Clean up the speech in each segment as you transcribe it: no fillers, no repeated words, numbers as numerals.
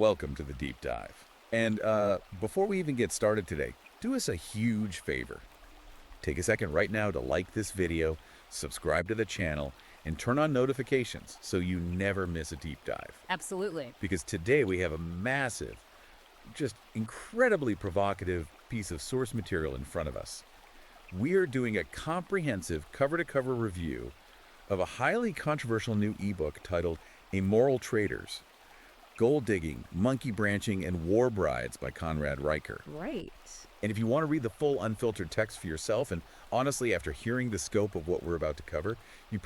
Welcome to the deep dive. And before we even get started today, do us a huge favor. Take a second right now to like this video, subscribe to the channel, and turn on notifications so you never miss a deep dive. Absolutely. Because today we have a massive, just incredibly provocative piece of source material in front of us. We are doing a comprehensive cover-to-cover review of a highly controversial new ebook titled Amoral Traitors: Gold Digging, Monkey Branching, and War Brides by Conrad Riker. Right. And if you want to read the full unfiltered text for yourself, and honestly, after hearing the scope of what we're about to cover, you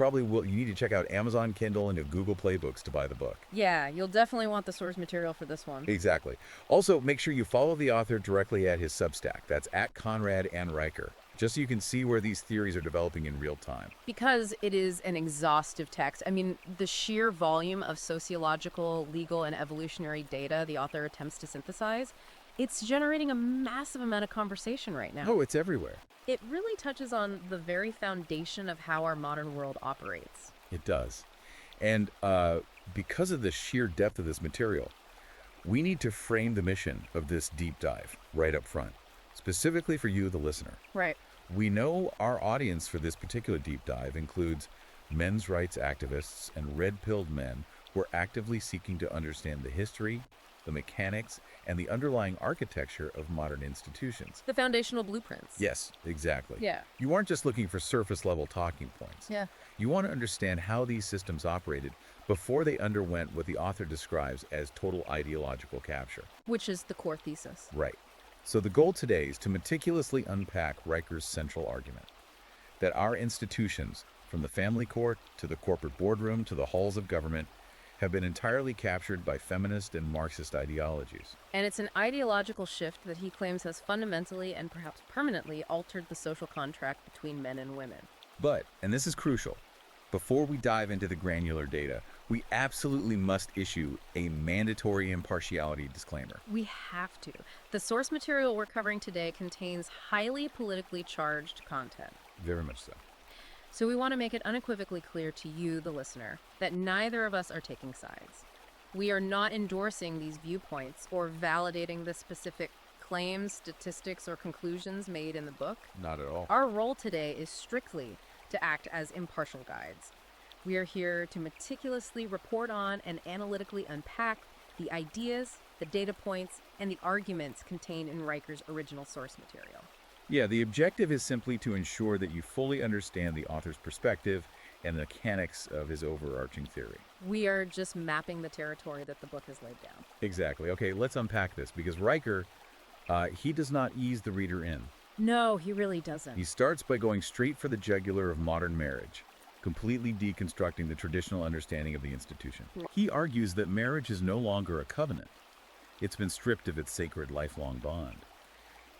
need to check out Amazon Kindle and Google Play Books to buy the book. Yeah, you'll definitely want the source material for this one. Exactly. Also, make sure you follow the author directly at his Substack. That's at Conrad and Riker, just so you can see where these theories are developing in real time. Because it is an exhaustive text. I mean, the sheer volume of sociological, legal, and evolutionary data the author attempts to synthesize, it's generating a massive amount of conversation right now. Oh, it's everywhere. It really touches on the very foundation of how our modern world operates. It does. And because of the sheer depth of this material, we need to frame the mission of this deep dive right up front, specifically for you, the listener. Right. We know our audience for this particular deep dive includes men's rights activists and red-pilled men who are actively seeking to understand the history, the mechanics, and the underlying architecture of modern institutions. The foundational blueprints. Yes, exactly. Yeah. You aren't just looking for surface-level talking points. Yeah. You want to understand how these systems operated before they underwent what the author describes as total ideological capture. Which is the core thesis. Right. So the goal today is to meticulously unpack Riker's central argument, that our institutions, from the family court to the corporate boardroom to the halls of government, have been entirely captured by feminist and Marxist ideologies. And it's an ideological shift that he claims has fundamentally and perhaps permanently altered the social contract between men and women. But, and this is crucial, before we dive into the granular data, we absolutely must issue a mandatory impartiality disclaimer. We have to. The source material we're covering today contains highly politically charged content. Very much so. So we want to make it unequivocally clear to you, the listener, that neither of us are taking sides. We are not endorsing these viewpoints or validating the specific claims, statistics, or conclusions made in the book. Not at all. Our role today is strictly to act as impartial guides. We are here to meticulously report on and analytically unpack the ideas, the data points, and the arguments contained in Riker's original source material. Yeah, the objective is simply to ensure that you fully understand the author's perspective and the mechanics of his overarching theory. We are just mapping the territory that the book has laid down. Exactly. Okay, let's unpack this, because Riker, he does not ease the reader in. No, he really doesn't. He starts by going straight for the jugular of modern marriage, completely deconstructing the traditional understanding of the institution. He argues that marriage is no longer a covenant. It's been stripped of its sacred lifelong bond.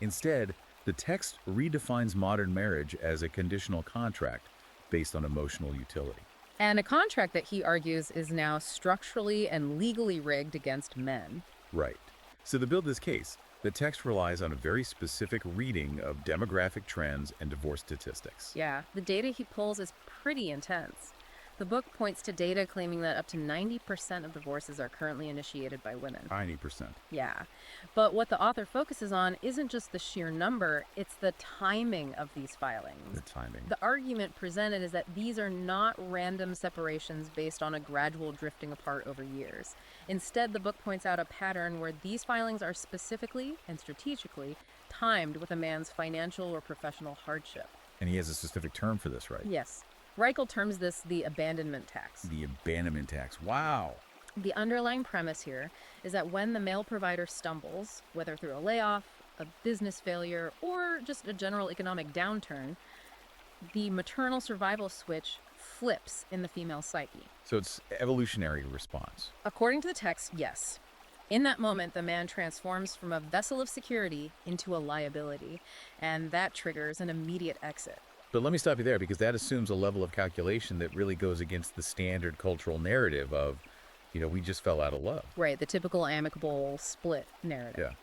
Instead, the text redefines modern marriage as a conditional contract based on emotional utility. And a contract that he argues is now structurally and legally rigged against men. Right. So to build this case, the text relies on a very specific reading of demographic trends and divorce statistics. Yeah, the data he pulls is pretty intense. The book points to data claiming that up to 90% of divorces are currently initiated by women. 90%. Yeah, but what the author focuses on isn't just the sheer number, it's the timing of these filings. The timing. The argument presented is that these are not random separations based on a gradual drifting apart over years. Instead, the book points out a pattern where these filings are specifically and strategically timed with a man's financial or professional hardship. And he has a specific term for this, right? Yes. Reichel terms this the abandonment tax. The abandonment tax. Wow. The underlying premise here is that when the male provider stumbles, whether through a layoff, a business failure, or just a general economic downturn, the maternal survival switch flips in the female psyche. So it's evolutionary response. According to the text, yes. In that moment, the man transforms from a vessel of security into a liability, and that triggers an immediate exit. But let me stop you there, because that assumes a level of calculation that really goes against the standard cultural narrative of, we just fell out of love. Right, the typical amicable split narrative. Yeah.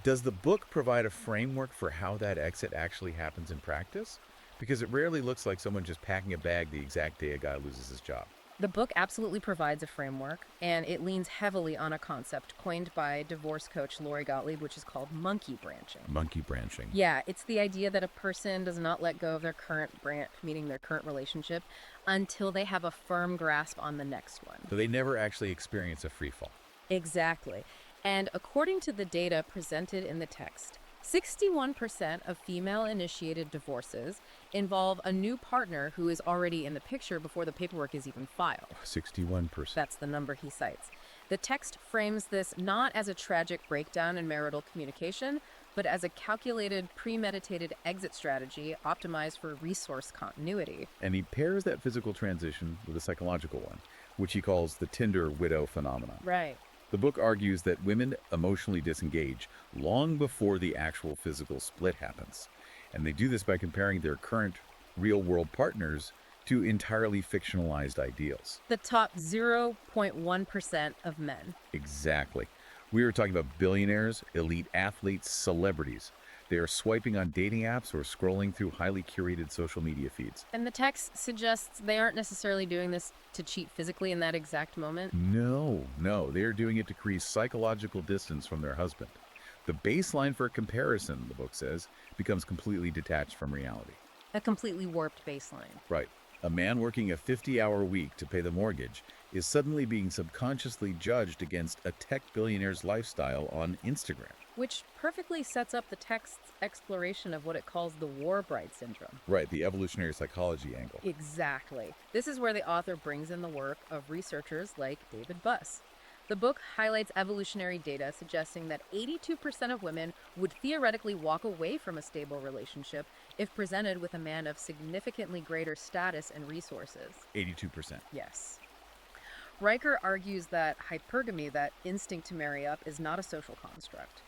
Does the book provide a framework for how that exit actually happens in practice? Because it rarely looks like someone just packing a bag the exact day a guy loses his job. The book absolutely provides a framework, and it leans heavily on a concept coined by divorce coach Lori Gottlieb, which is called monkey branching. Monkey branching. Yeah, it's the idea that a person does not let go of their current branch, meaning their current relationship, until they have a firm grasp on the next one. So they never actually experience a free fall. Exactly. And according to the data presented in the text, 61% of female-initiated divorces involve a new partner who is already in the picture before the paperwork is even filed. 61%. That's the number he cites. The text frames this not as a tragic breakdown in marital communication, but as a calculated, premeditated exit strategy optimized for resource continuity. And he pairs that physical transition with a psychological one, which he calls the Tinder widow phenomenon. Right. The book argues that women emotionally disengage long before the actual physical split happens. And they do this by comparing their current real-world partners to entirely fictionalized ideals. The top 0.1% of men. Exactly. We are talking about billionaires, elite athletes, celebrities. They are swiping on dating apps or scrolling through highly curated social media feeds. And the text suggests they aren't necessarily doing this to cheat physically in that exact moment. No, they are doing it to create psychological distance from their husband. The baseline for comparison, the book says, becomes completely detached from reality. A completely warped baseline. Right. A man working a 50-hour week to pay the mortgage is suddenly being subconsciously judged against a tech billionaire's lifestyle on Instagram. Which perfectly sets up the text's exploration of what it calls the war bride syndrome. Right, the evolutionary psychology angle. Exactly. This is where the author brings in the work of researchers like David Buss. The book highlights evolutionary data suggesting that 82% of women would theoretically walk away from a stable relationship if presented with a man of significantly greater status and resources. 82%. Yes. Riker argues that hypergamy, that instinct to marry up, is not a social construct.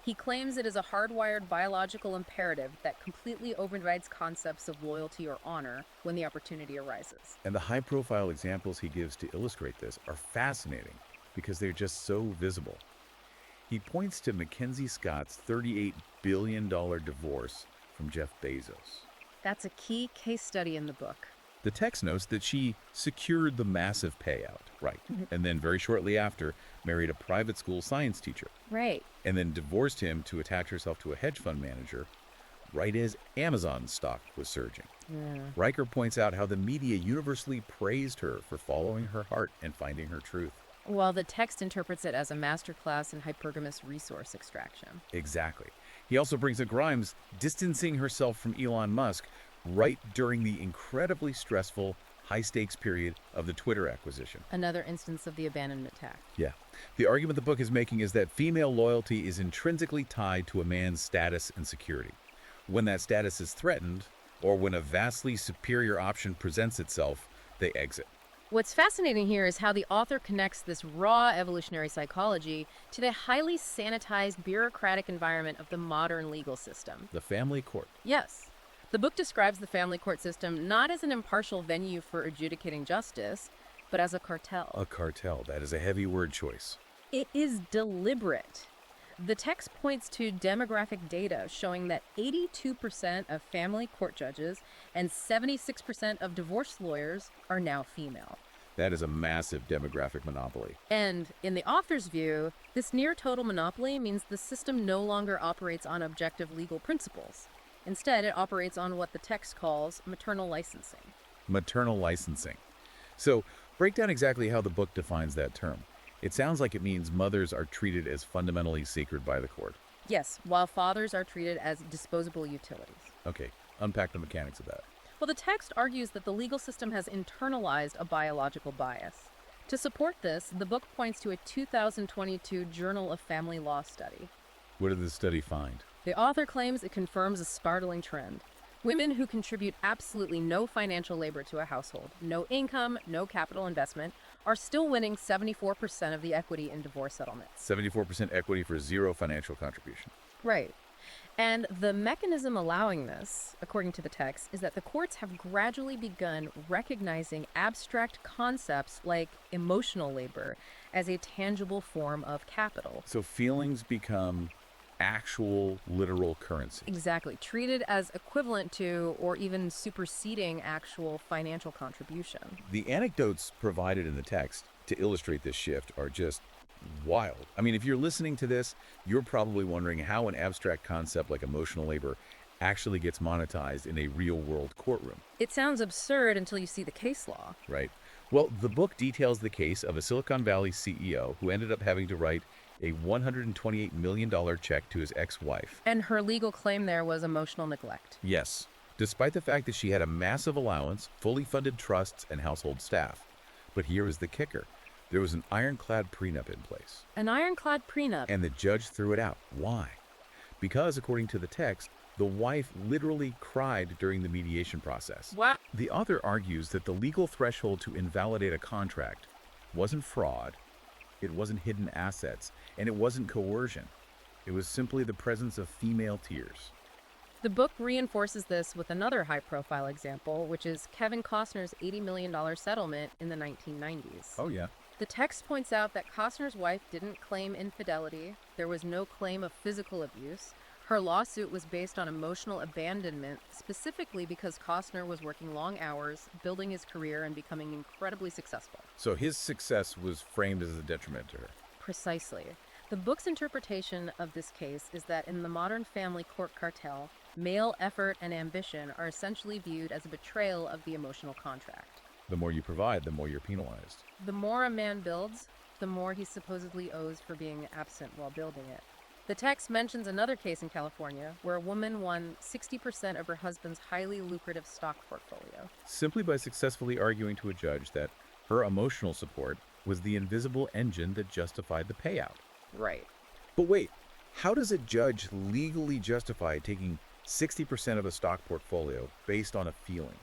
He claims it is a hardwired biological imperative that completely overrides concepts of loyalty or honor when the opportunity arises. And the high-profile examples he gives to illustrate this are fascinating because they're just so visible. He points to Mackenzie Scott's $38 billion divorce from Jeff Bezos. That's a key case study in the book. The text notes that she secured the massive payout, right, and then very shortly after married a private school science teacher, Right. and then divorced him to attach herself to a hedge fund manager right as Amazon stock was surging. Yeah. Riker points out how the media universally praised her for following her heart and finding her truth. While the text interprets it as a masterclass in hypergamous resource extraction. Exactly. He also brings up Grimes distancing herself from Elon Musk right during the incredibly stressful, high-stakes period of the Twitter acquisition. Another instance of the abandonment tax. Yeah. The argument the book is making is that female loyalty is intrinsically tied to a man's status and security. When that status is threatened, or when a vastly superior option presents itself, they exit. What's fascinating here is how the author connects this raw evolutionary psychology to the highly sanitized bureaucratic environment of the modern legal system. The family court. Yes. The book describes the family court system not as an impartial venue for adjudicating justice, but as a cartel. A cartel. That is a heavy word choice. It is deliberate. The text points to demographic data showing that 82% of family court judges and 76% of divorce lawyers are now female. That is a massive demographic monopoly. And in the author's view, this near total monopoly means the system no longer operates on objective legal principles. Instead, it operates on what the text calls maternal licensing. Maternal licensing. So, break down exactly how the book defines that term. It sounds like it means mothers are treated as fundamentally sacred by the court. Yes, while fathers are treated as disposable utilities. Okay, unpack the mechanics of that. Well, the text argues that the legal system has internalized a biological bias. To support this, the book points to a 2022 Journal of Family Law study. What did the study find? The author claims it confirms a startling trend. Women who contribute absolutely no financial labor to a household, no income, no capital investment, are still winning 74% of the equity in divorce settlements. 74% equity for zero financial contribution. Right. And the mechanism allowing this, according to the text, is that the courts have gradually begun recognizing abstract concepts like emotional labor as a tangible form of capital. So feelings become actual literal currency. Exactly. Treated as equivalent to or even superseding actual financial contribution. The anecdotes provided in the text to illustrate this shift are just wild. I mean, if you're listening to this, you're probably wondering how an abstract concept like emotional labor actually gets monetized in a real-world courtroom, It sounds absurd until you see the case law. right? Well, the book details the case of a Silicon Valley CEO who ended up having to write a $128 million check to his ex-wife. And her legal claim there was emotional neglect. Yes, despite the fact that she had a massive allowance, fully funded trusts, and household staff. But here is the kicker. There was an ironclad prenup in place, An ironclad prenup. and the judge threw it out. Why? Because, according to the text, the wife literally cried during the mediation process. What? The author argues that the legal threshold to invalidate a contract wasn't fraud, it wasn't hidden assets, and it wasn't coercion. It was simply the presence of female tears. The book reinforces this with another high-profile example, which is Kevin Costner's $80 million settlement in the 1990s. Oh, yeah. The text points out that Costner's wife didn't claim infidelity, there was no claim of physical abuse. Her lawsuit was based on emotional abandonment, specifically because Costner was working long hours, building his career, and becoming incredibly successful. So his success was framed as a detriment to her. Precisely. The book's interpretation of this case is that in the modern family court cartel, male effort and ambition are essentially viewed as a betrayal of the emotional contract. The more you provide, the more you're penalized. The more a man builds, the more he supposedly owes for being absent while building it. The text mentions another case in California where a woman won 60% of her husband's highly lucrative stock portfolio. Simply by successfully arguing to a judge that her emotional support was the invisible engine that justified the payout. Right. But wait, how does a judge legally justify taking 60% of a stock portfolio based on a feeling?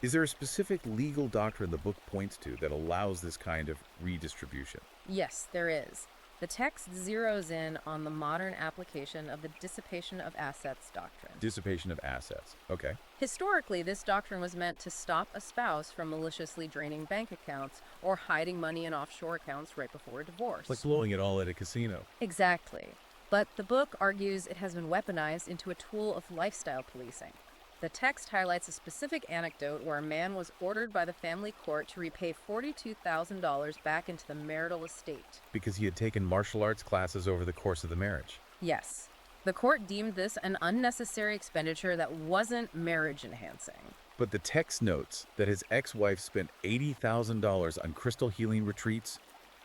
Is there a specific legal doctrine the book points to that allows this kind of redistribution? Yes, there is. The text zeroes in on the modern application of the dissipation of assets doctrine. Dissipation of assets. Okay. Historically, this doctrine was meant to stop a spouse from maliciously draining bank accounts or hiding money in offshore accounts right before a divorce. Like blowing it all at a casino. Exactly. But the book argues it has been weaponized into a tool of lifestyle policing. The text highlights a specific anecdote where a man was ordered by the family court to repay $42,000 back into the marital estate. Because he had taken martial arts classes over the course of the marriage. Yes. The court deemed this an unnecessary expenditure that wasn't marriage enhancing. But the text notes that his ex-wife spent $80,000 on crystal healing retreats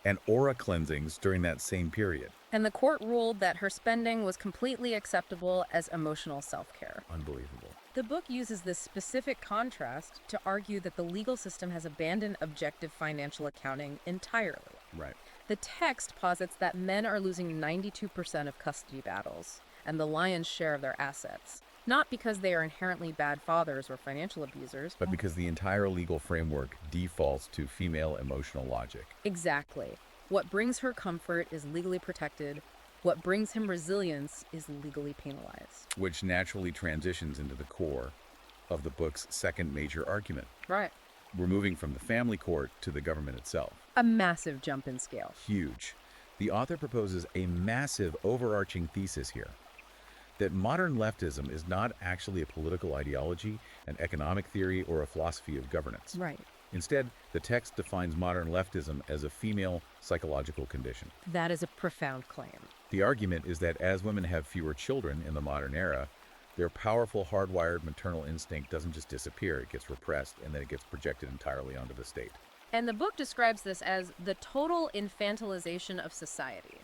and aura cleansings during that same period. And the court ruled that her spending was completely acceptable as emotional self-care. Unbelievable. The book uses this specific contrast to argue that the legal system has abandoned objective financial accounting entirely. Right. The text posits that men are losing 92% of custody battles and the lion's share of their assets, not because they are inherently bad fathers or financial abusers, But because the entire legal framework defaults to female emotional logic. Exactly. What brings her comfort is legally protected. What brings him resilience is legally penalized. Which naturally transitions into the core of the book's second major argument. Right. We're moving from the family court to the government itself. A massive jump in scale. Huge. The author proposes a massive overarching thesis here. That modern leftism is not actually a political ideology, an economic theory, or a philosophy of governance. Right. Instead, the text defines modern leftism as a female psychological condition. That is a profound claim. The argument is that as women have fewer children in the modern era, their powerful hardwired maternal instinct doesn't just disappear, it gets repressed, and then it gets projected entirely onto the state. And the book describes this as the total infantilization of society.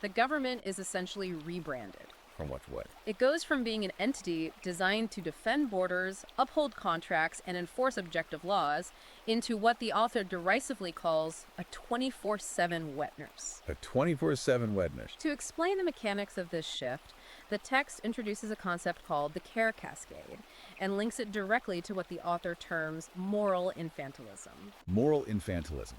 The government is essentially rebranded. From what to what? It goes from being an entity designed to defend borders, uphold contracts, and enforce objective laws into what the author derisively calls a 24/7 wet nurse. A 24/7 wet nurse. To explain the mechanics of this shift, the text introduces a concept called the care cascade and links it directly to what the author terms moral infantilism. Moral infantilism.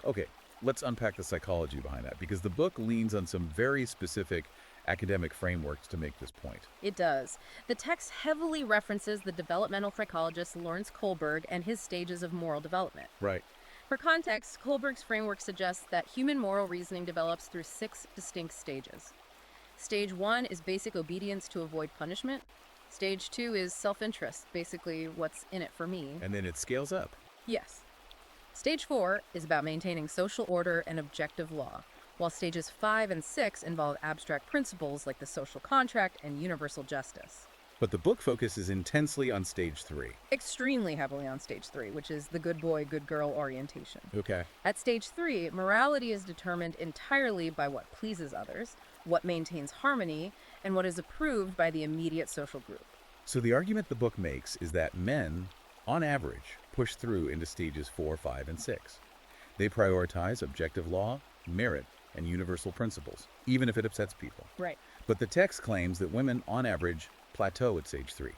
Okay, let's unpack the psychology behind that, because the book leans on some very specific academic frameworks to make this point. It does. The text heavily references the developmental psychologist Lawrence Kohlberg and his stages of moral development. Right. For context, Kohlberg's framework suggests that human moral reasoning develops through 6 distinct stages. Stage 1 is basic obedience to avoid punishment. Stage 2 is self-interest, basically what's in it for me. And then it scales up. Yes. Stage 4 is about maintaining social order and objective law, while stages 5 and 6 involve abstract principles like the social contract and universal justice. But the book focuses intensely on stage 3. Extremely heavily on stage 3, which is the good boy, good girl orientation. Okay. At stage 3, morality is determined entirely by what pleases others, what maintains harmony, and what is approved by the immediate social group. So the argument the book makes is that men, on average, push through into stages 4, 5, and 6. They prioritize objective law, merit, and universal principles, even if it upsets people. Right. But the text claims that women, on average, plateau at stage 3,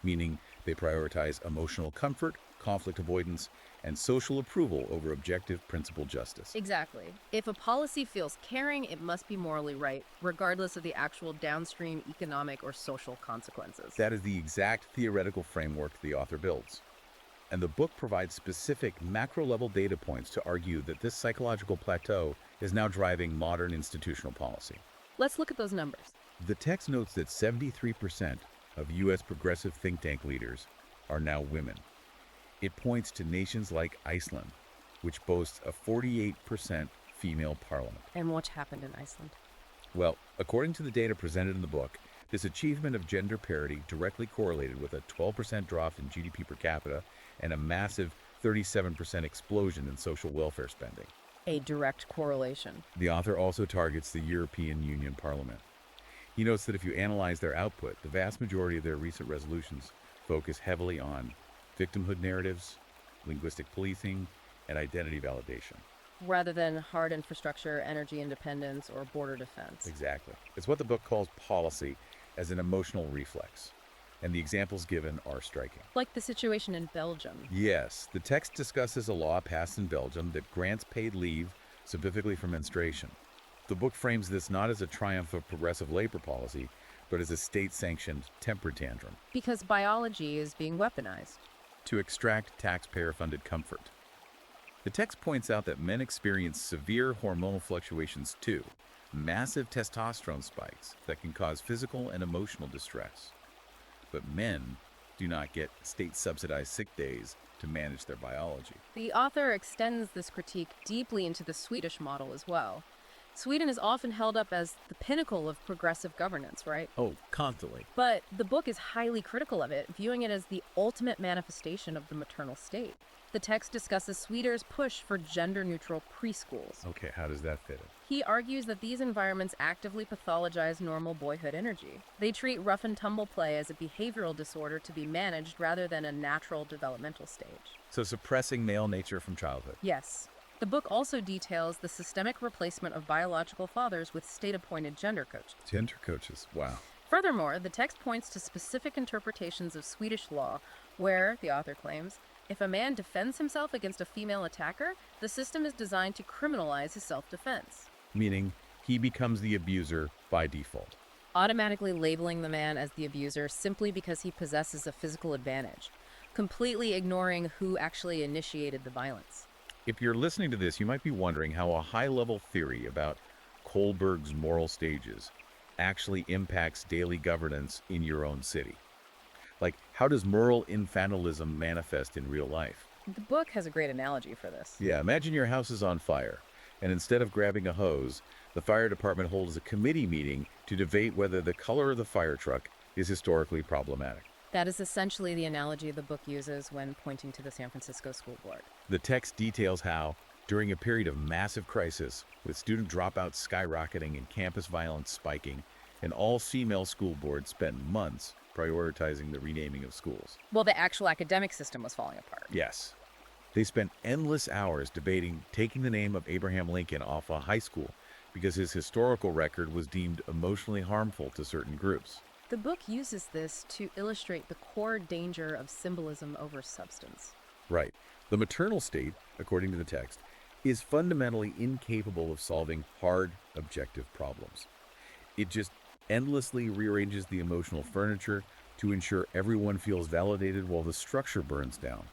meaning they prioritize emotional comfort, conflict avoidance, and social approval over objective principled justice. Exactly. If a policy feels caring, it must be morally right, regardless of the actual downstream economic or social consequences. That is the exact theoretical framework the author builds. And the book provides specific macro-level data points to argue that this psychological plateau is now driving modern institutional policy. Let's look at those numbers. The text notes that 73% of U.S. progressive think tank leaders are now women. It points to nations like Iceland, which boasts a 48% female parliament. And what happened in Iceland? Well, according to the data presented in the book, this achievement of gender parity directly correlated with a 12% drop in GDP per capita and a massive 37% explosion in social welfare spending. A direct correlation. The author also targets the European Union Parliament. He notes that if you analyze their output, the vast majority of their recent resolutions focus heavily on victimhood narratives, linguistic policing, and identity validation. Rather than hard infrastructure, energy independence, or border defense. Exactly. It's what the book calls policy as an emotional reflex. And the examples given are striking. Like the situation in Belgium. Yes, the text discusses a law passed in Belgium that grants paid leave, specifically for menstruation. The book frames this not as a triumph of progressive labor policy, but as a state-sanctioned temper tantrum Because biology is being weaponized. to extract taxpayer-funded comfort. The text points out that men experience severe hormonal fluctuations too, massive testosterone spikes that can cause physical and emotional distress. But men do not get state-subsidized sick days to manage their biology. The author extends this critique deeply into the Swedish model as well. Sweden is often held up as the pinnacle of progressive governance, right? Oh, constantly. But the book is highly critical of it, viewing it as the ultimate manifestation of the maternal state. The text discusses Sweden's push for gender-neutral preschools. Okay, how does that fit in? He argues that these environments actively pathologize normal boyhood energy. They treat rough-and-tumble play as a behavioral disorder to be managed rather than a natural developmental stage. So suppressing male nature from childhood. Yes. The book also details the systemic replacement of biological fathers with state-appointed gender coaches. Gender coaches, wow. Furthermore, the text points to specific interpretations of Swedish law where, the author claims, if a man defends himself against a female attacker, the system is designed to criminalize his self-defense, Meaning he becomes the abuser by default. automatically labeling the man as the abuser simply because he possesses a physical advantage, completely ignoring who actually initiated the violence. If you're listening to this, you might be wondering how a high-level theory about Kohlberg's moral stages actually impacts daily governance in your own city. Like, how does moral infantilism manifest in real life? The book has a great analogy for this. Yeah, imagine your house is on fire, and instead of grabbing a hose, the fire department holds a committee meeting to debate whether the color of the fire truck is historically problematic. That is essentially the analogy the book uses when pointing to the San Francisco School Board. The text details how, during a period of massive crisis, with student dropouts skyrocketing and campus violence spiking, an all-female school board spent months prioritizing the renaming of schools. Well, the actual academic system was falling apart. Yes. They spent endless hours debating taking the name of Abraham Lincoln off a high school because his historical record was deemed emotionally harmful to certain groups. The book uses this to illustrate the core danger of symbolism over substance. Right. The maternal state, according to the text, is fundamentally incapable of solving hard, objective problems. It just endlessly rearranges the emotional furniture to ensure everyone feels validated while the structure burns down.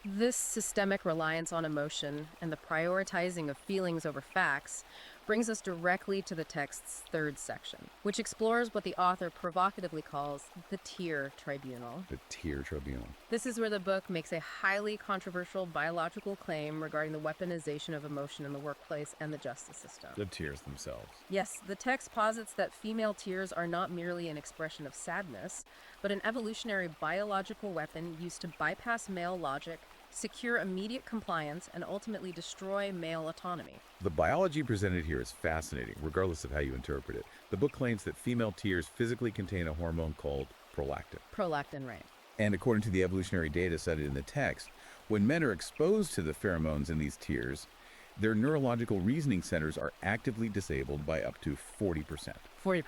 This systemic reliance on emotion and the prioritizing of feelings over facts brings us directly to the text's third section, which explores what the author provocatively calls the tier tribunal. The tier tribunal. This is where the book makes a highly controversial biological claim regarding the weaponization of emotion in the workplace and the justice system. The tiers themselves. Yes, the text posits that female tears are not merely an expression of sadness, but an evolutionary biological weapon used to bypass male logic, secure immediate compliance, and ultimately destroy male autonomy. The biology presented here is fascinating, regardless of how you interpret it. The book claims that female tears physically contain a hormone called prolactin. Prolactin, right. And according to the evolutionary data cited in the text, when men are exposed to the pheromones in these tears, their neurological reasoning centers are actively disabled by up to 40%. 40%.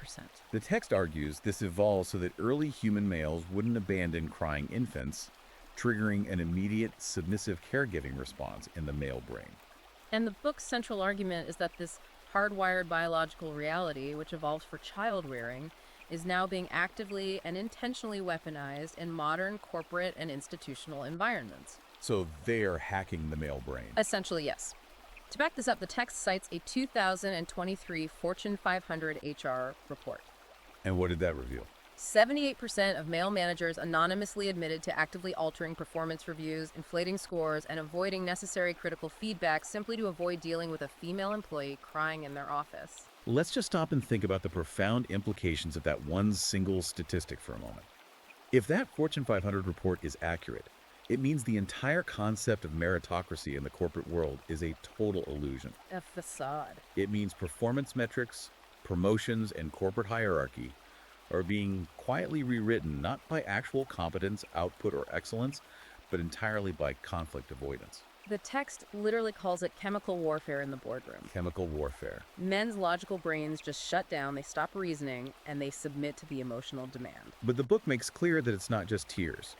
The text argues this evolved so that early human males wouldn't abandon crying infants, triggering an immediate submissive caregiving response in the male brain. And the book's central argument is that this hardwired biological reality, which evolved for child rearing, is now being actively and intentionally weaponized in modern corporate and institutional environments. So they're hacking the male brain. Essentially, yes. To back this up, the text cites a 2023 Fortune 500 HR report. And what did that reveal? 78% of male managers anonymously admitted to actively altering performance reviews, inflating scores, and avoiding necessary critical feedback simply to avoid dealing with a female employee crying in their office. Let's just stop and think about the profound implications of that one single statistic for a moment. If that Fortune 500 report is accurate, it means the entire concept of meritocracy in the corporate world is a total illusion. A facade. It means performance metrics, promotions, and corporate hierarchy are being quietly rewritten not by actual competence, output, or excellence, but entirely by conflict avoidance. The text literally calls it chemical warfare in the boardroom. Chemical warfare. Men's logical brains just shut down, they stop reasoning, and they submit to the emotional demand. But the book makes clear that it's not just tears.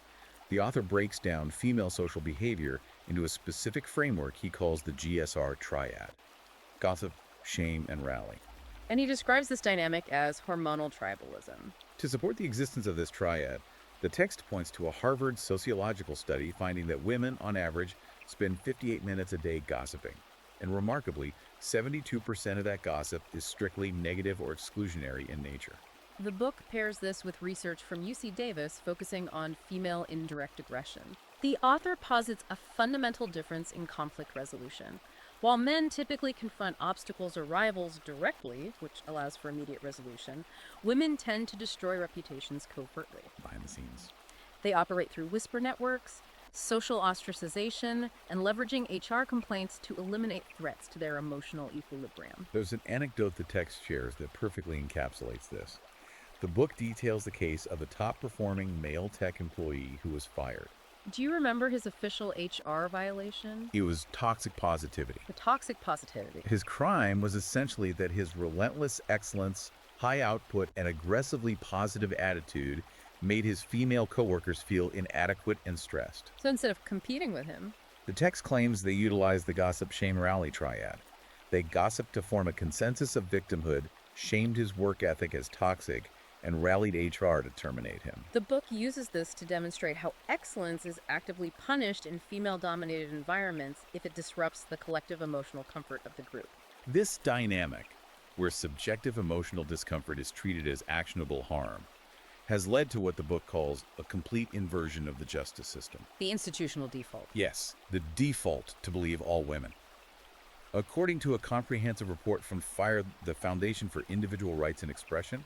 The author breaks down female social behavior into a specific framework he calls the GSR triad: gossip, shame, and rally. And he describes this dynamic as hormonal tribalism. To support the existence of this triad, the text points to a Harvard sociological study finding that women, on average, spend 58 minutes a day gossiping. And remarkably, 72% of that gossip is strictly negative or exclusionary in nature. The book pairs this with research from UC Davis focusing on female indirect aggression. The author posits a fundamental difference in conflict resolution. While men typically confront obstacles or rivals directly, which allows for immediate resolution, women tend to destroy reputations covertly. Behind the scenes. They operate through whisper networks, social ostracization, and leveraging HR complaints to eliminate threats to their emotional equilibrium. There's an anecdote the text shares that perfectly encapsulates this. The book details the case of a top-performing male tech employee who was fired. Do you remember his official HR violation? It was toxic positivity. The toxic positivity. His crime was essentially that his relentless excellence, high output, and aggressively positive attitude made his female coworkers feel inadequate and stressed. So instead of competing with him, the text claims they utilized the gossip shame rally triad. They gossiped to form a consensus of victimhood, shamed his work ethic as toxic, and rallied HR to terminate him. The book uses this to demonstrate how excellence is actively punished in female-dominated environments if it disrupts the collective emotional comfort of the group. This dynamic, where subjective emotional discomfort is treated as actionable harm, has led to what the book calls a complete inversion of the justice system. The institutional default. Yes, the default to believe all women. According to a comprehensive report from FIRE, the Foundation for Individual Rights and Expression,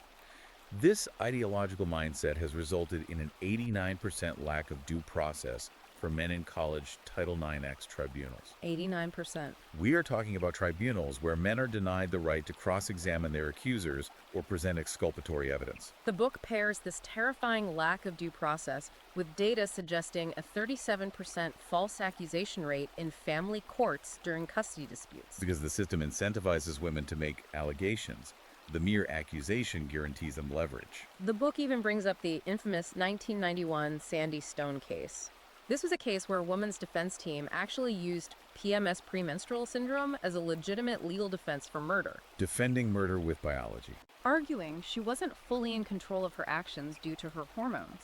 this ideological mindset has resulted in an 89% lack of due process for men in college Title IX tribunals. 89%. We are talking about tribunals where men are denied the right to cross-examine their accusers or present exculpatory evidence. The book pairs this terrifying lack of due process with data suggesting a 37% false accusation rate in family courts during custody disputes. Because the system incentivizes women to make allegations, the mere accusation guarantees them leverage. The book even brings up the infamous 1991 Sandy Stone case. This was a case where a woman's defense team actually used PMS, premenstrual syndrome, as a legitimate legal defense for murder. Defending murder with biology. Arguing she wasn't fully in control of her actions due to her hormones.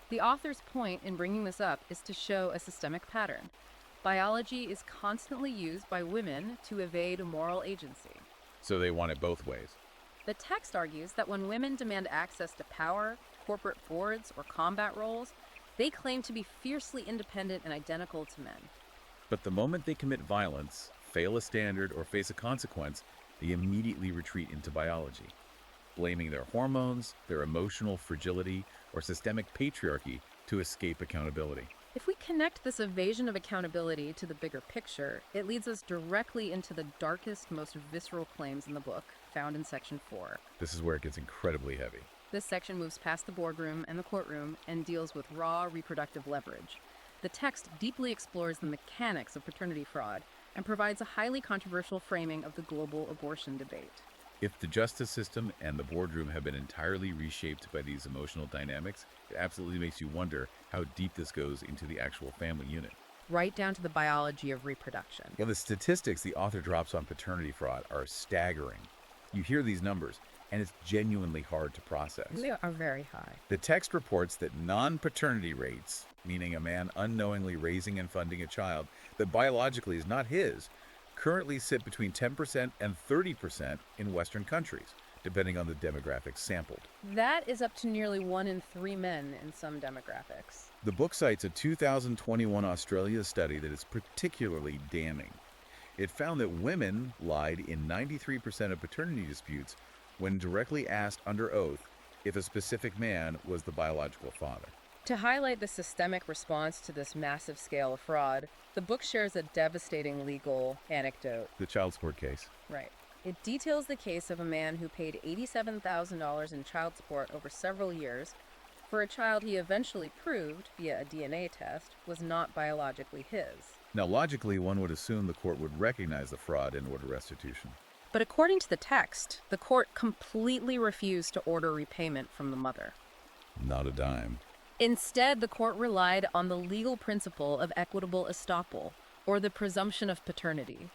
The author's point in bringing this up is to show a systemic pattern. Biology is constantly used by women to evade moral agency. So they want it both ways. The text argues that when women demand access to power, corporate boards, or combat roles, they claim to be fiercely independent and identical to men. But the moment they commit violence, fail a standard, or face a consequence, they immediately retreat into biology, blaming their hormones, their emotional fragility, or systemic patriarchy to escape accountability. If we connect this evasion of accountability to the bigger picture, it leads us directly into the darkest, most visceral claims in the book, found in Section 4. This is where it gets incredibly heavy. This section moves past the boardroom and the courtroom and deals with raw reproductive leverage. The text deeply explores the mechanics of paternity fraud and provides a highly controversial framing of the global abortion debate. If the justice system and the boardroom have been entirely reshaped by these emotional dynamics, it absolutely makes you wonder how deep this goes into the actual family unit. Right down to the biology of reproduction. Yeah, the statistics the author drops on paternity fraud are staggering. You hear these numbers, and it's genuinely hard to process. They are very high. The text reports that non-paternity rates, meaning a man unknowingly raising and funding a child that biologically is not his, currently sit between 10% and 30% in Western countries, depending on the demographics sampled. That is up to nearly 1 in 3 men in some demographics. The book cites a 2021 Australia study that is particularly damning. It found that women lied in 93% of paternity disputes when directly asked under oath if a specific man was the biological father. To highlight the systemic response to this massive scale of fraud, the book shares a devastating legal anecdote. The child support case. Right. It details the case of a man who paid $87,000 in child support over several years for a child he eventually proved, via a DNA test, was not biologically his. Now, logically, one would assume the court would recognize the fraud and order restitution. But according to the text, the court completely refused to order repayment from the mother. Not a dime. Instead, the court relied on the legal principle of equitable estoppel, or the presumption of paternity,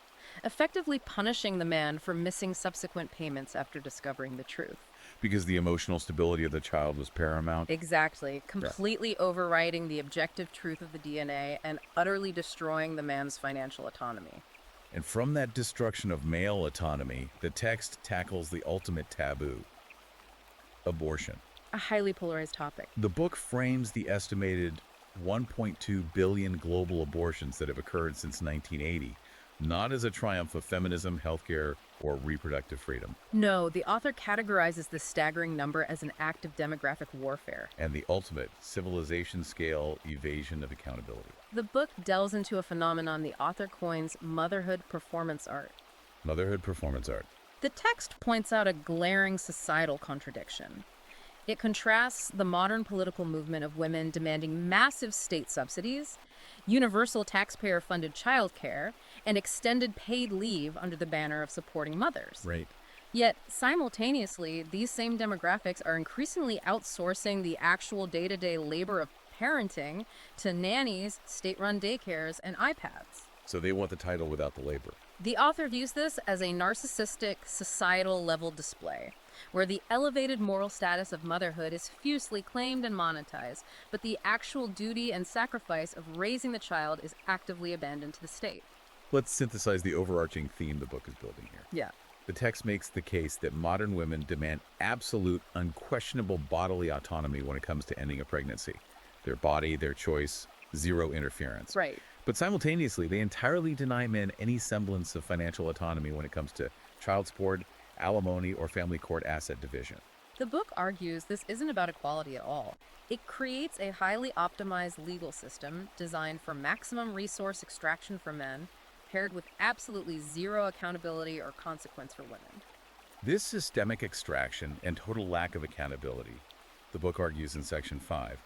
effectively punishing the man for missing subsequent payments after discovering the truth. Because the emotional stability of the child was paramount? Exactly. Completely overriding the objective truth of the DNA and utterly destroying the man's financial autonomy. And from that destruction of male autonomy, the text tackles the ultimate taboo: abortion. A highly polarized topic. The book frames the estimated 1.2 billion global abortions that have occurred since 1980, not as a triumph of feminism, healthcare, or reproductive freedom, No, the author categorizes this staggering number as an act of demographic warfare. and the ultimate civilization-scale evasion of accountability. The book delves into a phenomenon the author coins motherhood performance art. Motherhood performance art. The text points out a glaring societal contradiction. It contrasts the modern political movement of women demanding massive state subsidies, universal taxpayer-funded childcare, and extended paid leave under the banner of supporting mothers. Right. Yet, simultaneously, these same demographics are increasingly outsourcing the actual day-to-day labor of parenting to nannies, state-run daycares, and iPads. So they want the title without the labor. The author views this as a narcissistic, societal-level display, where the elevated moral status of motherhood is fiercely claimed and monetized, but the actual duty and sacrifice of raising the child is actively abandoned to the state. Let's synthesize the overarching theme the book is building here. Yeah. The text makes the case that modern women demand absolute, unquestionable bodily autonomy when it comes to ending a pregnancy. Their body, their choice, zero interference. Right. But simultaneously, they entirely deny men any semblance of financial autonomy when it comes to child support, alimony, or family court asset division. The book argues this isn't about equality at all. It creates a highly optimized legal system designed for maximum resource extraction for men, paired with absolutely zero accountability or consequence for women. This systemic extraction and total lack of accountability, the book argues in Section 5,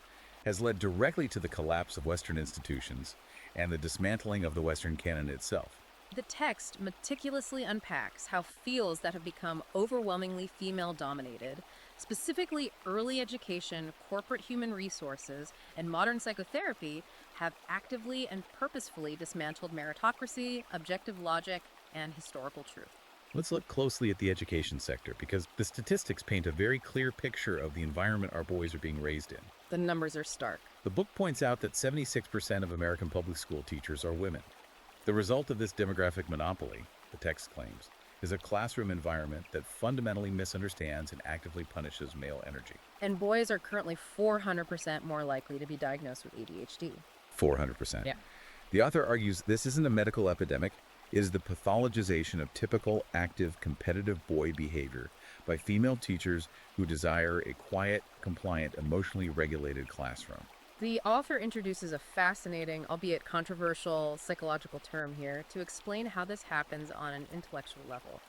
has led directly to the collapse of Western institutions and the dismantling of the Western canon itself. The text meticulously unpacks how fields that have become overwhelmingly female-dominated, specifically early education, corporate human resources, and modern psychotherapy, have actively and purposefully dismantled meritocracy, objective logic, and historical truth. Let's look closely at the education sector because the statistics paint a very clear picture of the environment our boys are being raised in. The numbers are stark. The book points out that 76% of American public school teachers are women. The result of this demographic monopoly, the text claims, is a classroom environment that fundamentally misunderstands and actively punishes male energy. And boys are currently 400% more likely to be diagnosed with ADHD. 400%. Yeah. The author argues this isn't a medical epidemic, it is the pathologization of typical, active, competitive boy behavior by female teachers who desire a quiet, compliant, emotionally regulated classroom. The author introduces a fascinating, albeit controversial, psychological term here to explain how this happens on an intellectual level.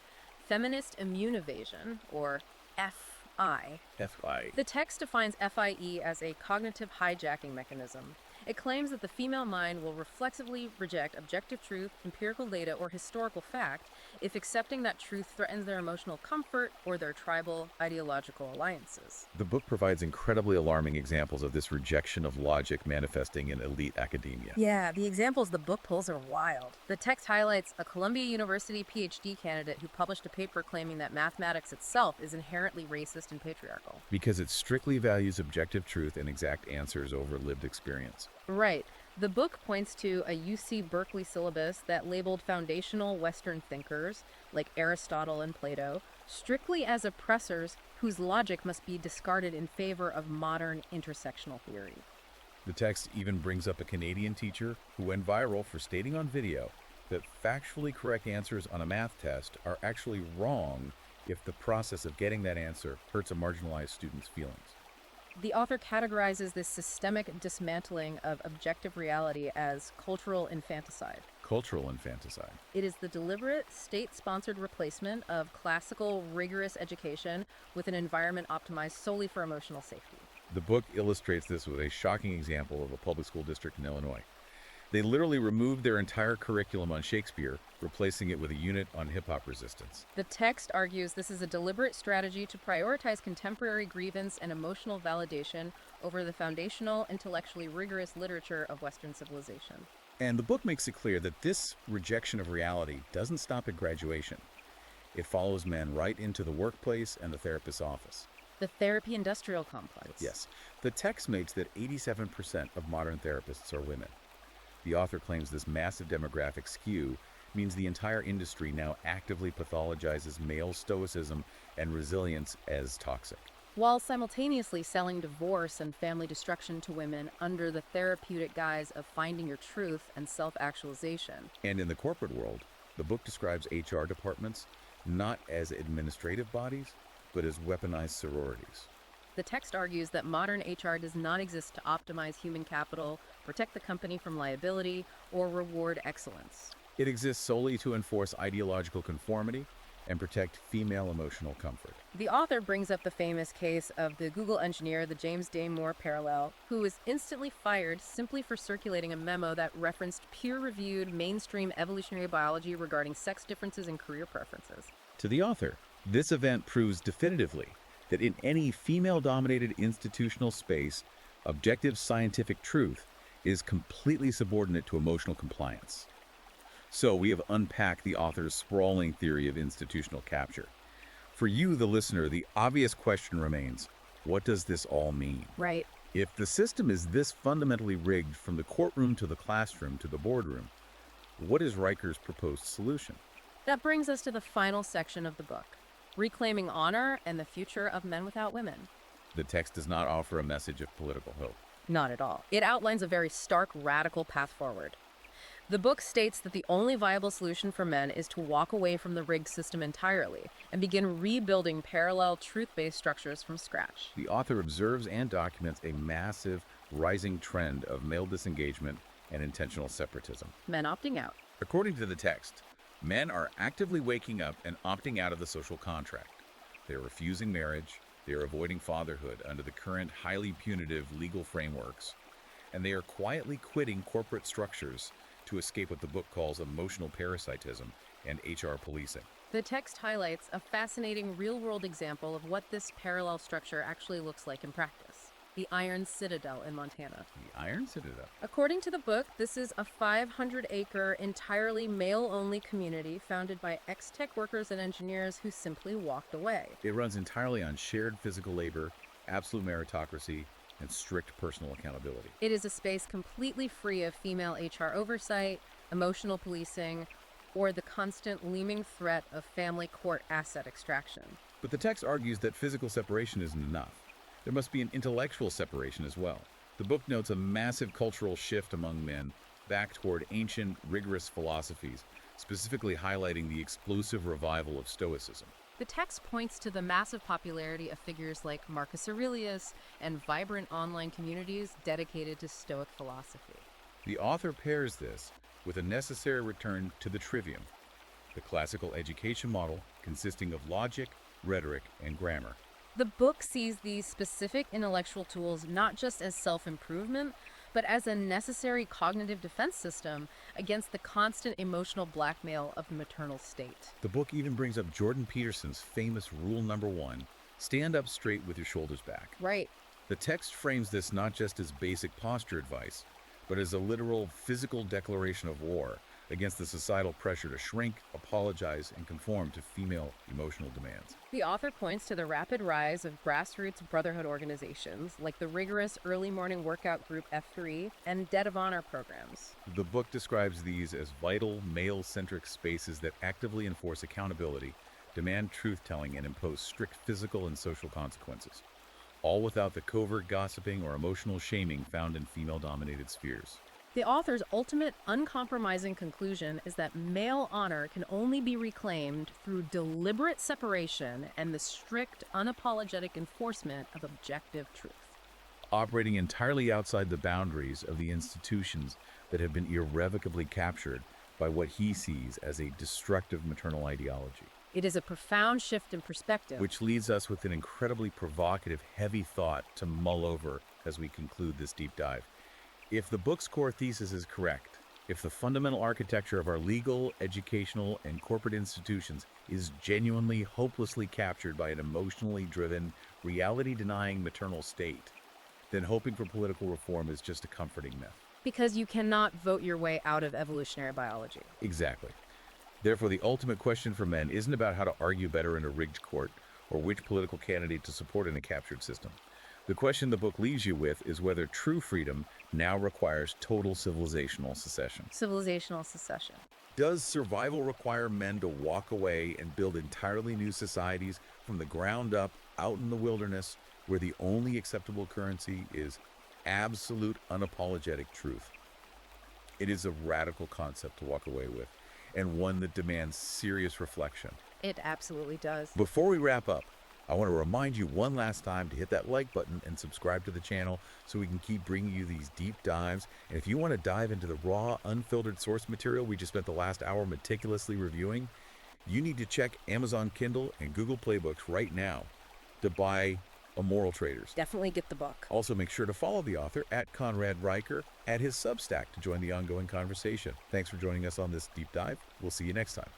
Feminist immune evasion, or FI. FI. The text defines FIE as a cognitive hijacking mechanism. It claims that the female mind will reflexively reject objective truth, empirical data, or historical fact if accepting that truth threatens their emotional comfort or their tribal ideological alliances. The book provides incredibly alarming examples of this rejection of logic manifesting in elite academia. Yeah, the examples the book pulls are wild. The text highlights a Columbia University PhD candidate who published a paper claiming that mathematics itself is inherently racist and patriarchal. Because it strictly values objective truth and exact answers over lived experience. Right. The book points to a UC Berkeley syllabus that labeled foundational Western thinkers, like Aristotle and Plato, strictly as oppressors whose logic must be discarded in favor of modern intersectional theory. The text even brings up a Canadian teacher who went viral for stating on video that factually correct answers on a math test are actually wrong if the process of getting that answer hurts a marginalized student's feelings. The author categorizes this systemic dismantling of objective reality as cultural infanticide. Cultural infanticide. It is the deliberate, state-sponsored replacement of classical, rigorous education with an environment optimized solely for emotional safety. The book illustrates this with a shocking example of a public school district in Illinois. They literally removed their entire curriculum on Shakespeare, replacing it with a unit on hip-hop resistance. The text argues this is a deliberate strategy to prioritize contemporary grievance and emotional validation over the foundational, intellectually rigorous literature of Western civilization. And the book makes it clear that this rejection of reality doesn't stop at graduation. It follows men right into the workplace and the therapist's office. The therapy industrial complex. Yes, the text makes that 87% of modern therapists are women. The author claims this massive demographic skew means the entire industry now actively pathologizes male stoicism and resilience as toxic. While simultaneously selling divorce and family destruction to women under the therapeutic guise of finding your truth and self-actualization. And in the corporate world, the book describes HR departments not as administrative bodies, but as weaponized sororities. The text argues that modern HR does not exist to optimize human capital, protect the company from liability, or reward excellence. It exists solely to enforce ideological conformity and protect female emotional comfort. The author brings up the famous case of the Google engineer, the James Day Moore parallel, who was instantly fired simply for circulating a memo that referenced peer-reviewed mainstream evolutionary biology regarding sex differences and career preferences. To the author, this event proves definitively that in any female-dominated institutional space, objective scientific truth is completely subordinate to emotional compliance. So we have unpacked the author's sprawling theory of institutional capture. For you, the listener, the obvious question remains, what does this all mean? Right. If the system is this fundamentally rigged from the courtroom to the classroom to the boardroom, what is Riker's proposed solution? That brings us to the final section of the book, Reclaiming Honor and the Future of Men Without Women. The text does not offer a message of political hope. Not at all. It outlines a very stark, radical path forward. The book states that the only viable solution for men is to walk away from the rigged system entirely and begin rebuilding parallel, truth-based structures from scratch. The author observes and documents a massive, rising trend of male disengagement and intentional separatism. Men opting out. According to the text, men are actively waking up and opting out of the social contract. They are refusing marriage, they are avoiding fatherhood under the current highly punitive legal frameworks, and they are quietly quitting corporate structures to escape what the book calls emotional parasitism and HR policing. The text highlights a fascinating real-world example of what this parallel structure actually looks like in practice. The Iron Citadel in Montana. The Iron Citadel? According to the book, this is a 500-acre, entirely male-only community founded by ex-tech workers and engineers who simply walked away. It runs entirely on shared physical labor, absolute meritocracy, and strict personal accountability. It is a space completely free of female HR oversight, emotional policing, or the constant looming threat of family court asset extraction. But the text argues that physical separation isn't enough. There must be an intellectual separation as well. The book notes a massive cultural shift among men back toward ancient, rigorous philosophies, specifically highlighting the explosive revival of Stoicism. The text points to the massive popularity of figures like Marcus Aurelius and vibrant online communities dedicated to Stoic philosophy. The author pairs this with a necessary return to the trivium, the classical education model consisting of logic, rhetoric, and grammar. The book sees these specific intellectual tools not just as self-improvement, but as a necessary cognitive defense system against the constant emotional blackmail of the maternal state. The book even brings up Jordan Peterson's famous rule number 1, stand up straight with your shoulders back. Right. The text frames this not just as basic posture advice, but as a literal physical declaration of war against the societal pressure to shrink, apologize, and conform to female emotional demands. The author points to the rapid rise of grassroots brotherhood organizations like the rigorous early morning workout group F3 and Debt of Honor programs. The book describes these as vital, male-centric spaces that actively enforce accountability, demand truth-telling, and impose strict physical and social consequences, all without the covert gossiping or emotional shaming found in female-dominated spheres. The author's ultimate, uncompromising conclusion is that male honor can only be reclaimed through deliberate separation and the strict, unapologetic enforcement of objective truth. Operating entirely outside the boundaries of the institutions that have been irrevocably captured by what he sees as a destructive maternal ideology. It is a profound shift in perspective. Which leaves us with an incredibly provocative, heavy thought to mull over as we conclude this deep dive. If the book's core thesis is correct, if the fundamental architecture of our legal, educational, and corporate institutions is genuinely, hopelessly captured by an emotionally driven, reality-denying maternal state, then hoping for political reform is just a comforting myth. Because you cannot vote your way out of evolutionary biology. Exactly. Therefore, the ultimate question for men isn't about how to argue better in a rigged court or which political candidate to support in a captured system. The question the book leaves you with is whether true freedom now requires total civilizational secession. Civilizational secession. Does survival require men to walk away and build entirely new societies from the ground up out in the wilderness where the only acceptable currency is absolute unapologetic truth? It is a radical concept to walk away with, and one that demands serious reflection. It absolutely does. Before we wrap up, I want to remind you one last time to hit that like button and subscribe to the channel so we can keep bringing you these deep dives. And if you want to dive into the raw, unfiltered source material we just spent the last hour meticulously reviewing, you need to check Amazon Kindle and Google Playbooks right now to buy Amoral Traitors. Definitely get the book. Also, make sure to follow the author at Conrad Riker at his Substack to join the ongoing conversation. Thanks for joining us on this deep dive. We'll see you next time.